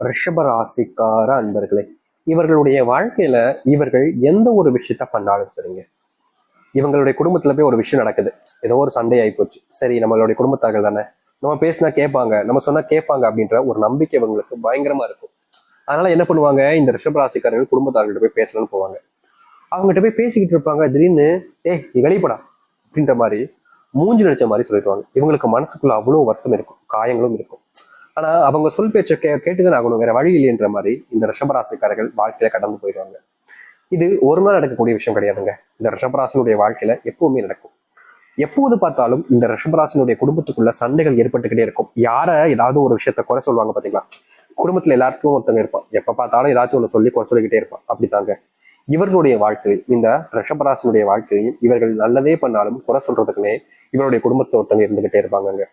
ரிஷப ராசிக்கார அன்பர்களே, இவர்களுடைய வாழ்க்கையில இவர்கள் எந்த ஒரு விஷயத்த பண்ணாலும் சரிங்க, இவங்களுடைய குடும்பத்துல போய் ஒரு விஷயம் நடக்குது, ஏதோ ஒரு சண்டை ஆகி போச்சு, சரி நம்மளுடைய குடும்பத்தார்கள் தானே, நம்ம பேசினா கேட்பாங்க, நம்ம சொன்னா கேட்பாங்க அப்படின்ற ஒரு நம்பிக்கை இவங்களுக்கு பயங்கரமா இருக்கும். அதனால என்ன பண்ணுவாங்க, இந்த ரிஷபராசிக்காரர்கள் குடும்பத்தார்கள்ட்ட போய் பேசலாம்னு போவாங்க. அவங்ககிட்ட போய் பேசிக்கிட்டு இருப்பாங்க. திடீர்னு நீ வெளிப்படா அப்படின்ற மாதிரி மூஞ்சி நடிச்ச மாதிரி சொல்லிடுவாங்க. இவங்களுக்கு மனசுக்குள்ள அவ்வளவு வருத்தம் இருக்கும், காயங்களும் இருக்கும். ஆனா அவங்க சொல் பேச்ச கேட்டுதான் ஆகணும், வேற வழி இல்லைன்ற மாதிரி இந்த ரிஷபராசிக்காரர்கள் வாழ்க்கையில கடந்து போயிடுவாங்க. இது ஒரு நாள் நடக்கக்கூடிய விஷயம் கிடையாதுங்க. இந்த ரிஷபராசினுடைய வாழ்க்கையில எப்பவுமே நடக்கும். எப்போது பார்த்தாலும் இந்த ரிஷபராசினுடைய குடும்பத்துக்குள்ள சண்டைகள் ஏற்பட்டுக்கிட்டே இருக்கும். யார ஏதாவது ஒரு விஷயத்த குறை சொல்லுவாங்க பாத்தீங்களா, குடும்பத்துல எல்லாருக்கும் ஒருத்தங்க இருப்பான், எப்ப பார்த்தாலும் ஏதாச்சும் ஒண்ணு சொல்லி குறை சொல்லிக்கிட்டே இருப்பான். அப்படித்தாங்க இவர்களுடைய வாழ்க்கை, இந்த ரிஷபராசினுடைய வாழ்க்கையில் இவர்கள் நல்லதே பண்ணாலும் குறை சொல்றதுக்குன்னே இவருடைய குடும்பத்துல ஒருத்தங்க இருந்துகிட்டே இருப்பாங்க.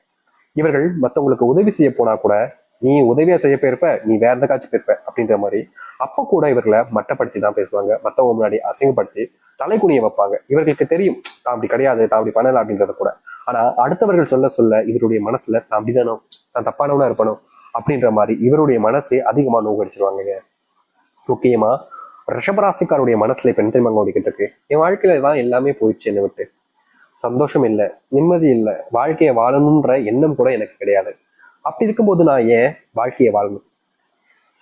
இவர்கள் மற்றவங்களுக்கு உதவி செய்ய போனா கூட, நீ உதவியா செய்ய போயிருப்ப, நீ வேற எந்தக்காச்சும் போயிருப்ப அப்படின்ற மாதிரி அப்ப கூட இவர்களை மட்டப்படுத்தி தான் பேசுவாங்க. மற்றவங்க முன்னாடி அசிங்கப்படுத்தி தலைக்குனிய வைப்பாங்க. இவர்களுக்கு தெரியும் தான் அப்படி கிடையாது, தான் அப்படி பண்ணல அப்படின்றத கூட. ஆனா அடுத்தவர்கள் சொல்ல சொல்ல இவருடைய மனசுல நான் அப்படிதானோ, நான் தப்பானவனா இருப்பணும் அப்படின்ற மாதிரி இவருடைய மனசை அதிகமா நோக்கடிச்சிருவாங்க. முக்கியமா ரிஷபராசிக்காருடைய மனசுல இப்ப என்ன தெரியுமா ஓடிக்கிட்டு இருக்கு, என் வாழ்க்கையில தான் எல்லாமே போயிடுச்சு, என்னை விட்டு சந்தோஷம் இல்லை, நிம்மதி இல்லை, வாழ்க்கையை வாழணும்ன்ற எண்ணம் கூட எனக்கு கிடையாது. அப்படி இருக்கும்போது நான் ஏன் வாழ்க்கையை வாழணும்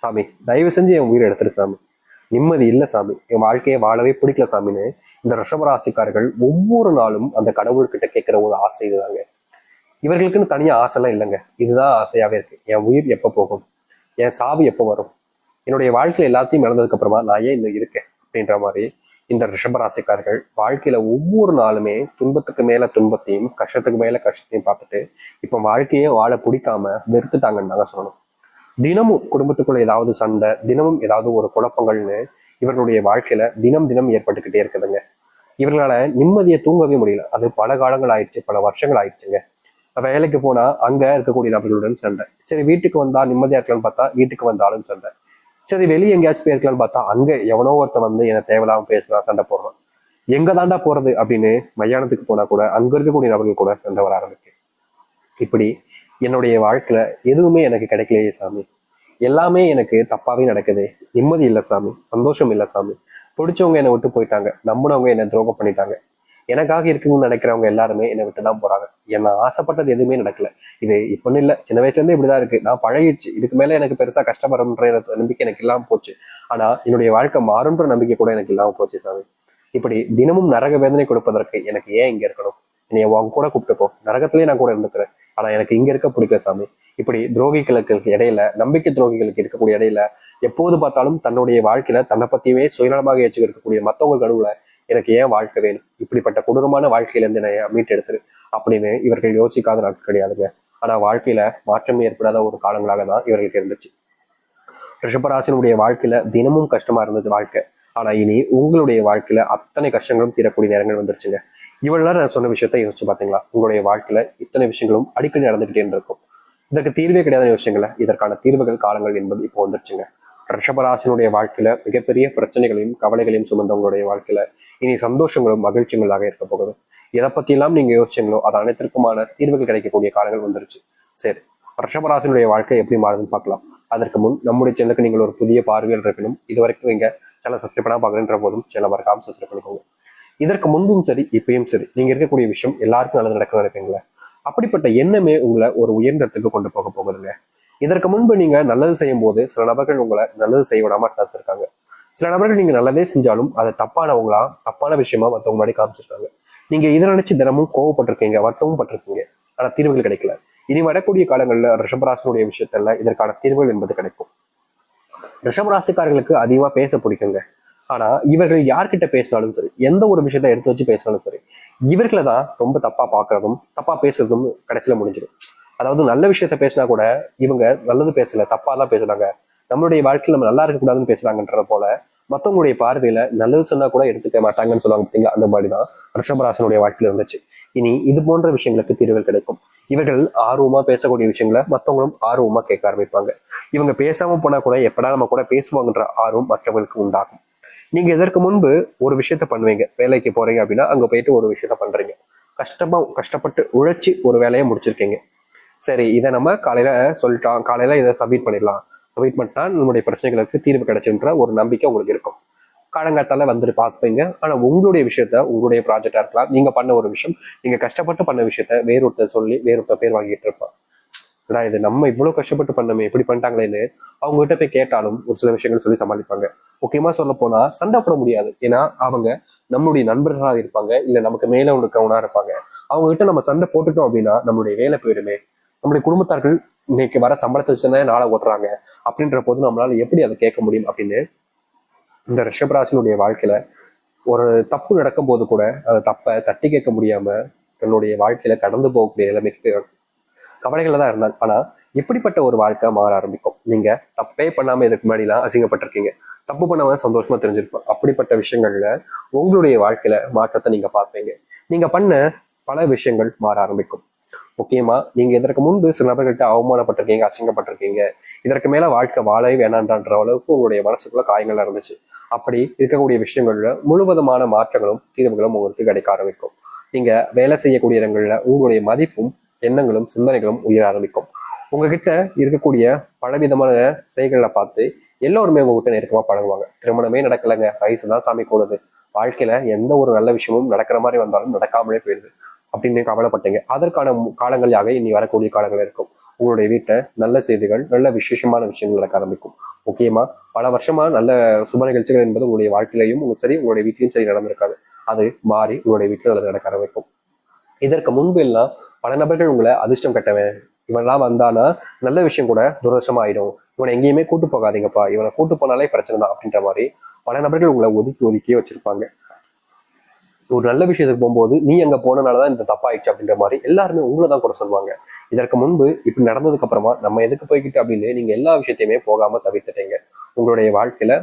சாமி, தயவு செஞ்சு என் உயிரை எடுத்துரு சாமி, நிம்மதி இல்லை சாமி, என் வாழ்க்கையை வாழவே பிடிக்கல சாமின்னு இந்த ரிஷபராசிக்காரர்கள் ஒவ்வொரு நாளும் அந்த கடவுள்கிட்ட கேட்கிற ஒரு ஆசை இதுதாங்க. இவர்களுக்குன்னு தனியா ஆசைலாம் இல்லைங்க, இதுதான் ஆசையாவே இருக்கு. என் உயிர் எப்போ போகும், என் சாவு எப்போ வரும், என்னுடைய வாழ்க்கையில எல்லாத்தையும் இழந்ததுக்கு அப்புறமா நான் ஏன் இந்த இருக்கேன் அப்படின்ற மாதிரி இந்த ரிஷபராசிக்காரர்கள் வாழ்க்கையில ஒவ்வொரு நாளுமே துன்பத்துக்கு மேல துன்பத்தையும் கஷ்டத்துக்கு மேல கஷ்டத்தையும் பார்த்துட்டு இப்ப வாழ்க்கையே வாழ பிடிக்காம வெறுத்துட்டாங்கன்னு தாங்க சொல்லணும். தினமும் குடும்பத்துக்குள்ள ஏதாவது சண்டை, தினமும் ஏதாவது ஒரு குழப்பங்கள்னு இவர்களுடைய வாழ்க்கையில தினம் தினம் ஏற்பட்டுக்கிட்டே இருக்குதுங்க. இவர்களால நிம்மதியை தூங்கவே முடியல. அது பல காலங்கள் ஆயிடுச்சு, பல வருஷங்கள் ஆயிடுச்சுங்க. வேலைக்கு போனா அங்க இருக்கக்கூடிய நபர்களுடன் சண்டை, சரி வீட்டுக்கு வந்தா நிம்மதியா இருக்கலாம்னு பார்த்தா வீட்டுக்கு வந்தாலும் சண்டை, சரி வெளியே எங்கேயாச்சும் போயிருக்கலாம்னு பார்த்தா அங்க எவனோ ஒருத்தன் வந்து என்ன தேவையில்லாம பேசுறான், சண்டை போடுறான். எங்க தாண்டா போறது அப்படின்னு மயானத்துக்கு போனா கூட அங்க இருக்கக்கூடிய நபர்கள் கூட சண்டை வர ஆரம்பிக்கு. இப்படி என்னுடைய வாழ்க்கையில எதுவுமே எனக்கு கிடைக்கலையே சாமி, எல்லாமே எனக்கு தப்பாவே நடக்குது, நிம்மதி இல்லை சாமி, சந்தோஷம் இல்லை சாமி, பிடிச்சவங்க என்னை விட்டு போயிட்டாங்க, நம்பினவங்க என்னை துரோகம் பண்ணிட்டாங்க, எனக்காக இருக்கணும்னு நினைக்கிறவங்க எல்லாருமே என்னை விட்டு தான் போறாங்க, என்ன ஆசைப்பட்டது எதுவுமே நடக்கல. இது இப்பன்னு இல்லை, சின்ன வயசுல இருந்தே இப்படிதான் இருக்கு, நான் பழகிடுச்சு, இதுக்கு மேல எனக்கு பெருசா கஷ்டப்படுறன்ற நம்பிக்கை எனக்கு இல்லாம போச்சு. ஆனா என்னுடைய வாழ்க்கை மாறுன்ற நம்பிக்கை கூட எனக்கு இல்லாம போச்சு சாமி. இப்படி தினமும் நரக வேதனை கொடுப்பதற்கு எனக்கு ஏன் இங்க இருக்கணும், என்னைய உன் கூட கூப்பிட்டுப்போ, நரகத்திலேயே நான் கூட இருந்துக்கிறேன், ஆனா எனக்கு இங்க இருக்க பிடிக்கல சாமி. இப்படி துரோகிகளுக்கு இடையில, நம்பிக்கை துரோகிகளுக்கு இருக்கக்கூடிய இடையில எப்போது பார்த்தாலும் தன்னுடைய வாழ்க்கையில தன்னை பத்தியுமே சுயநலமாக ஏற்று இருக்கக்கூடிய மத்தவங்க நடுவுல எனக்கு ஏன் வாழ்க்கை வேணும், இப்படிப்பட்ட கொடூரமான வாழ்க்கையிலிருந்து என்ன மீட்டெடுத்துரு அப்படின்னு இவர்கள் யோசிக்காத நாட்கள் கிடையாதுங்க. ஆனா வாழ்க்கையில மாற்றமே ஏற்படாத ஒரு காலங்களாக தான் இவர்களுக்கு இருந்துச்சு. ரிஷபராசினுடைய வாழ்க்கையில தினமும் கஷ்டமா இருந்தது வாழ்க்கை. ஆனா இனி உங்களுடைய வாழ்க்கையில அத்தனை கஷ்டங்களும் தீரக்கூடிய நேரங்கள் வந்துருச்சுங்க. இவ்வளவு நேரம் நான் சொன்ன விஷயத்த யோசிச்சு பாத்தீங்களா, உங்களுடைய வாழ்க்கையில இத்தனை விஷயங்களும் அடிக்கடி நடந்துகிட்டே இருக்கும். இதற்கு தீர்வே கிடையாத விஷயங்கள, இதற்கான தீர்வுகள் காலங்கள் என்பது இப்போ வந்துருச்சுங்க. ரிஷபராசினுடைய வாழ்க்கையில மிகப்பெரிய பிரச்சனைகளையும் கவலைகளையும் சுமந்தவங்களுடைய வாழ்க்கையில இனி சந்தோஷங்களும் மகிழ்ச்சிகளாக இருக்க போகுது. எதை பத்தி எல்லாம் நீங்க யோசிச்சீங்களோ அது அனைத்திற்குமான தீர்வுகள் கிடைக்கக்கூடிய காலங்கள் வந்துருச்சு. சரி, ரிஷபராசினுடைய வாழ்க்கை எப்படி மாறுதுன்னு பார்க்கலாம். அதற்கு முன் நம்முடைய சேனலுக்கு நீங்கள் ஒரு புதிய பார்வையில் இருக்கணும். இது வரைக்கும் நீங்க சேனல் சப்ஸ்கிரைப் பண்ணா பாக்குறன்ற போதும் சேனல் மறக்காம சப்ஸ்கிரைப் பண்ணிக்கோங்க. இதற்கு முன்பும் சரி இப்பயும் சரி நீங்க இருக்கக்கூடிய விஷயம் எல்லாருக்கும் நல்லது நடக்கணும் இருப்பீங்களா, அப்படிப்பட்ட எண்ணமே உங்களை ஒரு உயர்ந்த இடத்துக்கு கொண்டு போக போகுதுங்க. இதற்கு முன்பு நீங்க நல்லது செய்யும் போது சில நபர்கள் உங்களை நல்லது செய்ய விடாம தடுத்திருக்காங்க. சில நபர்கள் நீங்க நல்லதே செஞ்சாலும் அதை தப்பானவங்களா, தப்பான விஷயமா மற்றவங்க முன்னாடி காமிச்சிருக்காங்க. நீங்க இதை நினைச்சு தினமும் கோவப்பட்டிருக்கீங்க, வருத்தமும் பட்டிருக்கீங்க. ஆனா தீர்வுகள் கிடைக்கல. இனி வரக்கூடிய காலங்கள்ல ரிஷபராசினுடைய விஷயத்துல இதற்கான தீர்வுகள் என்பது கிடைக்கும். ரிஷபராசிக்காரர்களுக்கு அதிகமா பேச பிடிக்குங்க. ஆனா இவர்கள் யார்கிட்ட பேசினாலும் சரி, எந்த ஒரு விஷயத்த எடுத்து வச்சு பேசினாலும் சரி, இவர்களை தான் ரொம்ப தப்பா பாக்குறதும் தப்பா பேசுறதும் கடைசியில முடிஞ்சிடும். அதாவது நல்ல விஷயத்த பேசினா கூட இவங்க நல்லது பேசல, தப்பா தான் பேசுறாங்க, நம்மளுடைய வாழ்க்கையில நம்ம நல்லா இருக்க கூடாதுன்னு பேசுறாங்கன்ற போல மத்தவங்களுடைய பார்வையில நல்லது சொன்னா கூட எடுத்துக்க மாட்டாங்கன்னு சொல்லுவாங்க பார்த்தீங்களா, அந்த மாதிரிதான் ரிஷபராசனுடைய வாழ்க்கையில இருந்துச்சு. இனி இது போன்ற விஷயங்களுக்கு தீர்வுகள் கிடைக்கும். இவர்கள் ஆர்வமா பேசக்கூடிய விஷயங்களை மற்றவங்களும் ஆர்வமா கேட்க ஆரம்பிப்பாங்க. இவங்க பேசாம போனா கூட எப்படா நம்ம கூட பேசுவாங்கன்ற ஆர்வம் மற்றவங்களுக்கு உண்டாகும். நீங்க இதற்கு முன்பு ஒரு விஷயத்த பண்ணுவீங்க, வேலைக்கு போறீங்க அப்படின்னா அங்க போயிட்டு ஒரு விஷயத்த பண்றீங்க, கஷ்டப்பட்டு உழைச்சி ஒரு வேலையை முடிச்சிருக்கீங்க. சரி, இதை நம்ம காலையில சொல்லிட்டோம், காலையில இதை சப்மிட் பண்ணிடலாம், வெயிட் பண்ணிட்டா நம்மளுடைய பிரச்சனைகளுக்கு தீர்வு கிடைச்சுன்ற ஒரு நம்பிக்கை உங்களுக்கு இருக்கும். காலங்காத்தால வந்துட்டு பார்ப்பீங்க. ஆனா உங்களுடைய விஷயத்த, உங்களுடைய ப்ராஜெக்டா இருக்கலாம், நீங்க பண்ண ஒரு விஷயம், நீங்க கஷ்டப்பட்டு பண்ண விஷயத்த வேறொருத்தர் சொல்லி வேறொருத்தர் பேர் வாங்கிட்டு இருப்பான். இது நம்ம இவ்வளவு கஷ்டப்பட்டு பண்ணமே இப்படி பண்ணிட்டாங்களேன்னு அவங்க கிட்ட போய் கேட்டாலும் ஒரு சில விஷயங்கள் சொல்லி சமாளிப்பாங்க. முக்கியமா சொல்ல போனா சண்டை போட முடியாது. ஏன்னா அவங்க நம்மளுடைய நண்பர்களாக இருப்பாங்க, இல்ல நமக்கு மேல இருக்கவனா இருப்பாங்க. அவங்க கிட்ட நம்ம சண்டை போட்டுட்டோம் அப்படின்னா நம்மளுடைய வேலை போயிடுமே, நம்முடைய குடும்பத்தார்கள் இன்னைக்கு வர சம்பளத்தை வச்சுதானே நாளை ஓட்டுறாங்க, அப்படின்ற போது நம்மளால எப்படி அதை கேட்க முடியும் அப்படின்னு இந்த ரிஷபராசினுடைய வாழ்க்கையில ஒரு தப்பு நடக்கும் போது கூட அந்த தப்பை தட்டி கேட்க முடியாம தன்னுடைய வாழ்க்கையில கடந்து போகக்கூடிய நிலைமைக்கு கவலைகள்ல தான் இருந்தாங்க. ஆனா இப்படிப்பட்ட ஒரு வாழ்க்கை மாற ஆரம்பிக்கும். நீங்க தப்பே பண்ணாம இதுக்கு முன்னாடி எல்லாம் அசிங்கப்பட்டிருக்கீங்க, தப்பு பண்ணாம சந்தோஷமா தெரிஞ்சிருப்போம். அப்படிப்பட்ட விஷயங்கள்ல உங்களுடைய வாழ்க்கையில மாற்றத்தை நீங்க பார்ப்பீங்க. நீங்க பண்ண பல விஷயங்கள் மாற ஆரம்பிக்கும். முக்கியமா நீங்க இதற்கு முன்பு சில நபர்கள்ட்ட அவமானப்பட்டிருக்கீங்க, அசிங்கப்பட்டிருக்கீங்க. இதற்கு மேல வாழ்க்கை வாழவே வேணான்ற அளவுக்கு உங்களுடைய மனசுக்குள்ள காயங்கள் இருந்துச்சு. அப்படி இருக்கக்கூடிய விஷயங்கள்ல முழுவதுமான மாற்றங்களும் தீர்வுகளும் உங்களுக்கு கிடைக்க ஆரம்பிக்கும். நீங்க வேலை செய்யக்கூடிய இடங்கள்ல உங்களுடைய மதிப்பும் எண்ணங்களும் சிந்தனைகளும் உயர ஆரம்பிக்கும். உங்ககிட்ட இருக்கக்கூடிய பலவிதமான செயல்களை பார்த்து எல்லோருமே உங்ககிட்ட நெருக்கமா பழகுவாங்க. திருமணமே நடக்கலைங்க, வயசுதான் சாமி கூடுது, வாழ்க்கையில எந்த ஒரு நல்ல விஷயமும் நடக்கிற மாதிரி வந்தாலும் நடக்காமலே போயிடுது அப்படின்னு கவலைப்பட்டீங்க. அதற்கான காலங்களாக இனி வரக்கூடிய காலங்கள் இருக்கும். உங்களுடைய வீட்டை நல்ல செய்திகள், நல்ல விசேஷமான விஷயங்கள் நடக்க ஆரம்பிக்கும். முக்கியமா பல வருஷமா நல்ல சுப நிகழ்ச்சிகள் என்பது உங்களுடைய வாழ்க்கையிலையும் சரி, உங்களுடைய வீட்டிலையும் சரி நடந்திருக்காது. அது மாறி உங்களுடைய வீட்டில் அது நடக்க ஆரம்பிக்கும். இதற்கு முன்பு எல்லாம் பல நபர்கள் உங்களை அதிர்ஷ்டம் கட்டவன், இவன்லாம் வந்தானா நல்ல விஷயம் கூட துரதிர்ஷ்டமா ஆயிடும், இவனை எங்கேயுமே கூட்டு போகாதீங்கப்பா, இவனை கூட்டு போனாலே பிரச்சனை தான் அப்படின்ற மாதிரி பல நபர்கள் உங்களை ஒதுக்கி ஒதுக்கியே வச்சிருப்பாங்க. ஒரு நல்ல விஷயத்துக்கு போகும்போது நீ அங்க போனனாலதான் இந்த தப்பாயிடுச்சு அப்படின்ற மாதிரி எல்லாருமே உங்களை தான் கூட சொல்லுவாங்க. இதற்கு முன்பு இப்படி நடந்ததுக்கு அப்புறமா நம்ம எதுக்கு போய்கிட்டு அப்படின்னு நீங்க எல்லா விஷயத்தையுமே போகாம தவிர்த்துட்டீங்க. உங்களுடைய வாழ்க்கையில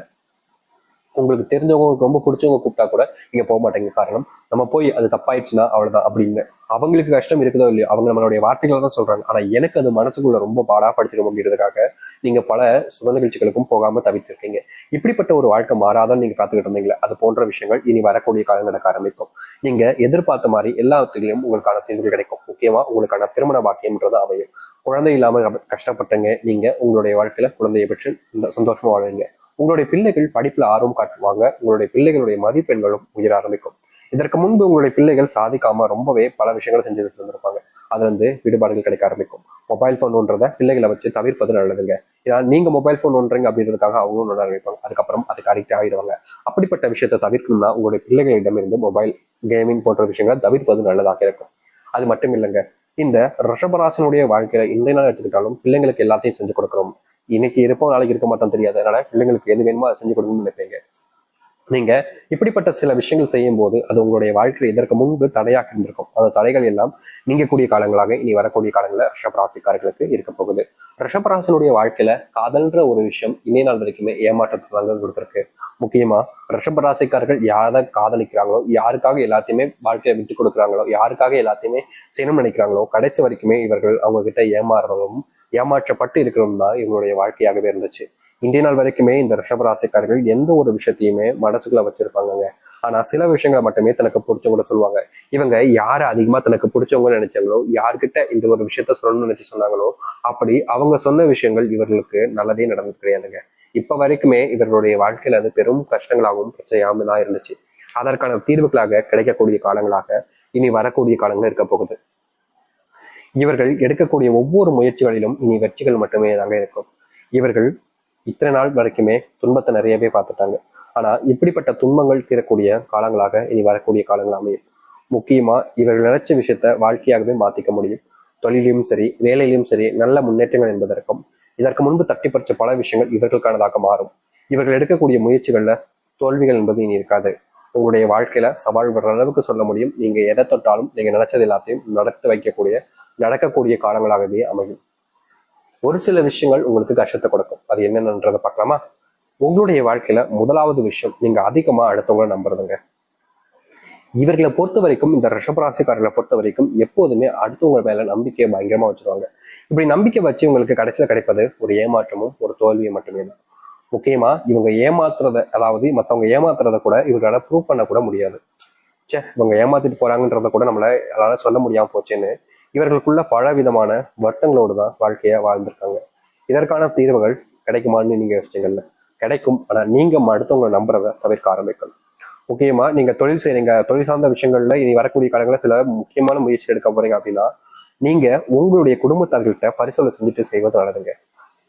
உங்களுக்கு தெரிஞ்சவங்க, உங்களுக்கு ரொம்ப பிடிச்சவங்க கூப்பிட்டா கூட நீங்க போக மாட்டேங்க. காரணம் நம்ம போய் அது தப்பாயிடுச்சுன்னா அவ்வளவுதான் அப்படின்னு. அவங்களுக்கு கஷ்டம் இருக்குதோ இல்லையோ, அவங்க நம்மளுடைய வார்த்தைகளை தான் சொல்றாங்க. ஆனா எனக்கு அது மனசுக்குள்ள ரொம்ப பாடா படிச்சிடும் அப்படின்றதுக்காக நீங்க பல சுப நிகழ்ச்சிகளுக்கும் போகாம தவிர்த்திருக்கீங்க. இப்படிப்பட்ட ஒரு வாழ்க்கை மாறாதான் நீங்க காத்துக்கிட்டு இருந்தீங்களே, அது போன்ற விஷயங்கள் இனி வரக்கூடிய காலம் நடக்க ஆரம்பிக்கும். நீங்க எதிர்பார்த்த மாதிரி எல்லாத்துலயும் உங்களுக்கான தீர்வு கிடைக்கும். முக்கியமா உங்களுக்கான திருமண பாக்கியம்ன்றது அமையும். குழந்தை இல்லாம கஷ்டப்பட்டங்க நீங்க உங்களுடைய வாழ்க்கையில குழந்தையை பெற்று சந்தோஷமா வாழ்வீங்க. உங்களுடைய பிள்ளைகள் படிப்புல ஆர்வம் காட்டுவாங்க. உங்களுடைய பிள்ளைகளுடைய மதிப்பெண்களும் உயர ஆரம்பிக்கும். இதற்கு முன்பு உங்களுடைய பிள்ளைகள் சாதிக்காம ரொம்பவே பல விஷயங்களை செஞ்சுட்டு இருந்திருப்பாங்க. அது விடுபாடுகள் கிடைக்க ஆரம்பிக்கும். மொபைல் போன் ஒன்றதை பிள்ளைகளை வச்சு தவிர்ப்பது நல்லதுங்க. ஏன்னா நீங்க மொபைல் போன் ஒன்றீங்க அப்படின்றதுக்காக அவங்களும் நோட ஆரம்பிப்பாங்க. அதுக்கப்புறம் அதுக்கு அடிக்ட் ஆகிடுவாங்க. அப்படிப்பட்ட விஷயத்தை தவிர்க்கணும்னா உங்களுடைய பிள்ளைகளிடம் இருந்து மொபைல் கேமிங் போன்ற விஷயங்களை தவிர்ப்பது நல்லதாக இருக்கும். அது மட்டும் இல்லைங்க, இந்த ரிஷபராசனுடைய வாழ்க்கையில இன்றைய நாள் எடுத்துக்கிட்டாலும் பிள்ளைங்களுக்கு எல்லாத்தையும் செஞ்சு கொடுக்குறோம். இன்னைக்கு இருப்போம் நாளைக்கு இருக்க மாட்டோம் தெரியாது. அதனால பிள்ளைங்களுக்கு எது வேணுமோ அதை செஞ்சு கொடுக்கணும்னு நினைப்பீங்க. நீங்க இப்படிப்பட்ட சில விஷயங்கள் செய்யும் போது அது உங்களுடைய வாழ்க்கையில் இதற்கு முன்பு தடையாக இருந்திருக்கும். அந்த தடைகள் எல்லாம் நீங்கக்கூடிய காலங்களாக இனி வரக்கூடிய காலங்களில் ரிஷபராசிக்காரர்களுக்கு இருக்க போகுது. ரிஷபராசினுடைய வாழ்க்கையில காதல்ன்ற ஒரு விஷயம் இன்னைய நாள் வரைக்குமே ஏமாற்றத்தை தாங்க கொடுத்துருக்கு. முக்கியமா ரிஷபராசிக்காரர்கள் யாரை காதலிக்கிறாங்களோ, யாருக்காக எல்லாத்தையுமே வாழ்க்கையை விட்டு கொடுக்குறாங்களோ, யாருக்காக எல்லாத்தையுமே செய்யணும்னு நினைக்கிறாங்களோ, கடைசி வரைக்குமே இவர்கள் அவங்க கிட்ட ஏமாறுறதும் ஏமாற்றப்பட்டு இருக்கிறதும் தான் இவங்களுடைய வாழ்க்கையாகவே இருந்துச்சு. இந்திய நாள் வரைக்குமே இந்த ரிஷபராசிக்காரர்கள் எந்த ஒரு விஷயத்தையுமே மனசுக்குள்ள வச்சிருப்பாங்க. ஆனா சில விஷயங்களை மட்டுமே தனக்கு பிடிச்சவங்க சொல்லுவாங்க. இவங்க யாரை அதிகமா தனக்கு பிடிச்சவங்க நினைச்சாங்களோ, யார்கிட்ட இந்த ஒரு விஷயத்த சொல்லணும்னு நினைச்சு சொன்னாங்களோ, அப்படி அவங்க சொன்ன விஷயங்கள் இவர்களுக்கு நல்லதே நடந்து கிடையாதுங்க. இப்ப வரைக்குமே இவர்களுடைய வாழ்க்கையில அது பெரும் கஷ்டங்களாகவும் பிரச்சனையாகவும் தான் இருந்துச்சு. அதற்கான தீர்வுகளாக கிடைக்கக்கூடிய காலங்களாக இனி வரக்கூடிய காலங்கள் இருக்க போகுது. இவர்கள் எடுக்கக்கூடிய ஒவ்வொரு முயற்சிகளிலும் இனி வெற்றிகள் மட்டுமே தாங்க இருக்கும். இவர்கள் இத்தனை நாள் வரைக்குமே துன்பத்தை நிறையவே பார்த்துட்டாங்க. ஆனா இப்படிப்பட்ட துன்பங்கள் தீரக்கூடிய காலங்களாக இனி வரக்கூடிய காலங்கள் அமையும். முக்கியமா இவர்கள் நினைச்ச விஷயத்த வாழ்க்கையாகவே மாத்திக்க முடியும். தொழிலையும் சரி, வேலையிலும் சரி, நல்ல முன்னேற்றங்கள் என்பதற்கும் இதற்கு முன்பு தட்டி பறிச்ச பல விஷயங்கள் இவர்களுக்கானதாக மாறும். இவர்கள் எடுக்கக்கூடிய முயற்சிகள்ல தோல்விகள் என்பது இனி இருக்காது. உங்களுடைய வாழ்க்கையில சவால் வர்ற அளவுக்கு சொல்ல முடியும். நீங்க எதை தொட்டாலும் நீங்க நினைச்சது எல்லாத்தையும் நடக்கக்கூடிய காலங்களாகவே அமையும். ஒரு சில விஷயங்கள் உங்களுக்கு கஷ்டத்தை கொடுக்கும். அது என்னென்னன்றதை பார்க்கலாமா? உங்களுடைய வாழ்க்கையில முதலாவது விஷயம், நீங்க அதிகமா அடுத்தவங்களை நம்புறதுங்க. இவர்களை பொறுத்த வரைக்கும், இந்த ரிஷபராசிக்காரர்களை பொறுத்த வரைக்கும் எப்போதுமே அடுத்தவங்க மேல நம்பிக்கையை பயங்கரமா வச்சிருவாங்க. இப்படி நம்பிக்கை வச்சு உங்களுக்கு கடைசியில கிடைப்பது ஒரு ஏமாற்றமும் ஒரு தோல்வியும் மட்டுமே தான். முக்கியமா இவங்க ஏமாத்துறத, அதாவது மத்தவங்க ஏமாத்துறத கூட இவங்களால ப்ரூவ் பண்ண கூட முடியாது. இவங்க ஏமாத்திட்டு போறாங்கன்றத கூட அதனால சொல்ல முடியாம போச்சேன்னு இவர்களுக்குள்ள பல விதமான வருத்தங்களோடு தான் வாழ்க்கைய வாழ்ந்திருக்காங்க. இதற்கான தீர்வுகள் கிடைக்குமான்னு நீங்க யோசிச்சீங்கல்ல, கிடைக்கும். ஆனா நீங்க அடுத்தவங்களை நம்புறத தவிர்க்க ஆரம்பிக்கணும். முக்கியமா நீங்க தொழில் செய்றீங்க, தொழில் சார்ந்த விஷயங்கள்ல இனி வரக்கூடிய காலங்களில் சில முக்கியமான முயற்சி எடுக்க போறீங்க அப்படின்னா, நீங்க உங்களுடைய குடும்பத்தார்கிட்ட பரிசோதனை செஞ்சுட்டு செய்வது நல்லதுங்க.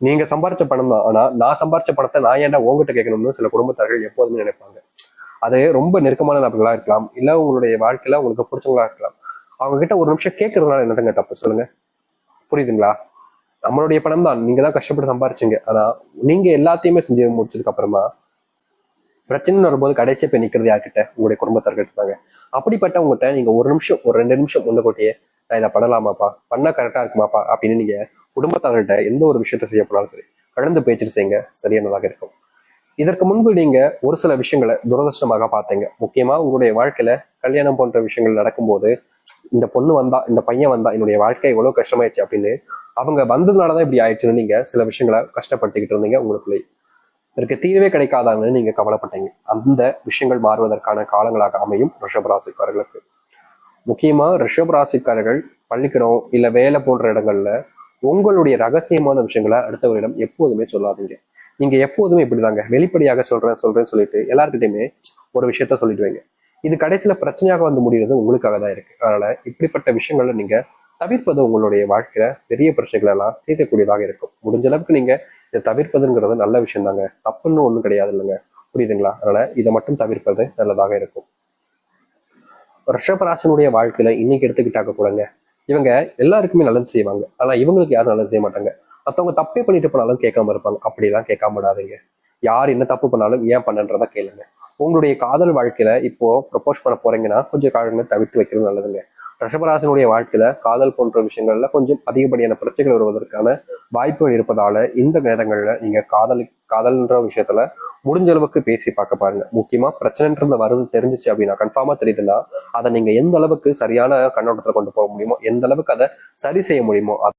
நீங்க சம்பாரிச்ச பணம் தான், ஆனா நான் சம்பாரிச்ச பணத்தை நான் ஏன்டா உங்ககிட்ட கேட்கணும்னு சில குடும்பத்தார்கள் எப்போதுமே நினைப்பாங்க. அது ரொம்ப நெருக்கமான நபர்களா இருக்கலாம், இல்ல உங்களுடைய வாழ்க்கையில உங்களுக்கு பிடிச்சவங்களா இருக்கலாம். அவங்க கிட்ட ஒரு நிமிஷம் கேட்கறதுனால என்னதுங்க தப்பு சொல்லுங்க? புரியுதுங்களா? நம்மளுடைய பணம் தான், நீங்க தான் கஷ்டப்பட்டு சம்பாரிச்சீங்க. ஆனா நீங்க எல்லாத்தையுமே செஞ்சு முடிச்சதுக்கு அப்புறமா பிரச்சனைன்னு வரும்போது கடைசியா போய் நிக்கிறது யார்கிட்ட? உங்களுடைய குடும்பத்தார்கிட்ட தாங்க. அப்படிப்பட்டவங்ககிட்ட நீங்க ஒரு நிமிஷம், ஒரு 2 நிமிஷம் முன்னக்கூட்டியே நான் இதை பண்ணலாமாப்பா, பண்ணா கரெக்டா இருக்குமாப்பா அப்படின்னு நீங்க குடும்பத்தார்கிட்ட எந்த ஒரு விஷயத்த செய்ய போனாலும் சரி கலந்து பேச்சுட்டு செய்யுங்க, சரியானதாக இருக்கும். இதற்கு முன்பு நீங்க ஒரு சில விஷயங்களை துரதிருஷ்டமாக பார்த்தீங்க. முக்கியமா உங்களுடைய வாழ்க்கையில கல்யாணம் போன்ற விஷயங்கள் நடக்கும்போது, இந்த பொண்ணு வந்தா, இந்த பையன் வந்தா என்னுடைய வாழ்க்கை எவ்வளவு கஷ்டமாயிடுச்சு அப்படின்னு அவங்க வந்ததுனாலதான் இப்படி ஆயிடுச்சுன்னு நீங்க சில விஷயங்களை கஷ்டப்படுத்திக்கிட்டு இருந்தீங்க உங்களுக்குள்ளே. இதற்கு தீர்வே கிடைக்காதான்னு நீங்க கவலைப்பட்டீங்க. அந்த விஷயங்கள் மாறுவதற்கான காலங்களாக அமையும் ரிஷபராசிக்காரர்களுக்கு. முக்கியமா ரிஷபராசிக்காரர்கள் பள்ளிக்கிறோம் இல்ல வேலை போன்ற இடங்கள்ல உங்களுடைய ரகசியமான விஷயங்களை அடுத்தவரிடம் எப்போதுமே சொல்லாதீங்க. நீங்க எப்போதுமே இப்படிதாங்க வெளிப்படையாக சொல்றேன்னு சொல்லிட்டு எல்லாருக்கிட்டையுமே ஒரு விஷயத்த சொல்லிடுவீங்க. இது கடைசியில பிரச்சனையாக வந்து முடிகிறது உங்களுக்காக தான் இருக்கு. அதனால இப்படிப்பட்ட விஷயங்கள்ல நீங்க தவிர்ப்பது உங்களுடைய வாழ்க்கையில பெரிய பிரச்சனைகள் எல்லாம் தீர்க்கக்கூடியதாக இருக்கும். முடிஞ்ச அளவுக்கு நீங்க இதை தவிர்ப்பதுங்கிறது நல்ல விஷயம் தாங்க, தப்புன்னு ஒண்ணும் கிடையாது இல்லைங்க. புரியுதுங்களா? அதனால இதை மட்டும் தவிர்ப்பது நல்லதாக இருக்கும். ரிஷபராசனுடைய வாழ்க்கையில இன்னைக்கு எடுத்துக்கிட்டாக்க கூடங்க, இவங்க எல்லாருக்குமே நல்லது செய்வாங்க. ஆனா இவங்களுக்கு யாரும் நல்லது செய்ய மாட்டாங்க. மத்தவங்க தப்பே பண்ணிட்டு போனாலும் கேட்காம இருப்பாங்க. அப்படிலாம் கேட்காம விடாதீங்க. யார் என்ன தப்பு பண்ணாலும் ஏன் பண்ணன்றதை கேளுங்க. உங்களுடைய காதல் வாழ்க்கையில இப்போ ப்ரப்போஸ் பண்ண போறீங்கன்னா கொஞ்சம் காலங்களை தவிர்த்து வைக்கிறது நல்லதுங்க. ரிஷபராசனுடைய வாழ்க்கையில காதல் போன்ற விஷயங்கள்ல கொஞ்சம் அதிகப்படியான பிரச்சனைகள் வருவதற்கான வாய்ப்புகள் இருப்பதால இந்த நேரங்கள்ல நீங்க காதல்ன்ற விஷயத்துல முடிஞ்ச அளவுக்கு பேசி பார்க்க பாருங்க. முக்கியமா பிரச்சனைன்றது வருது தெரிஞ்சிச்சு அப்படின்னா, கன்ஃபார்மா தெரியுதுன்னா, அதை நீங்க எந்த அளவுக்கு சரியான கண்ணோட்டத்துல கொண்டு போக முடியுமோ, எந்த அளவுக்கு அதை சரி செய்ய முடியுமோ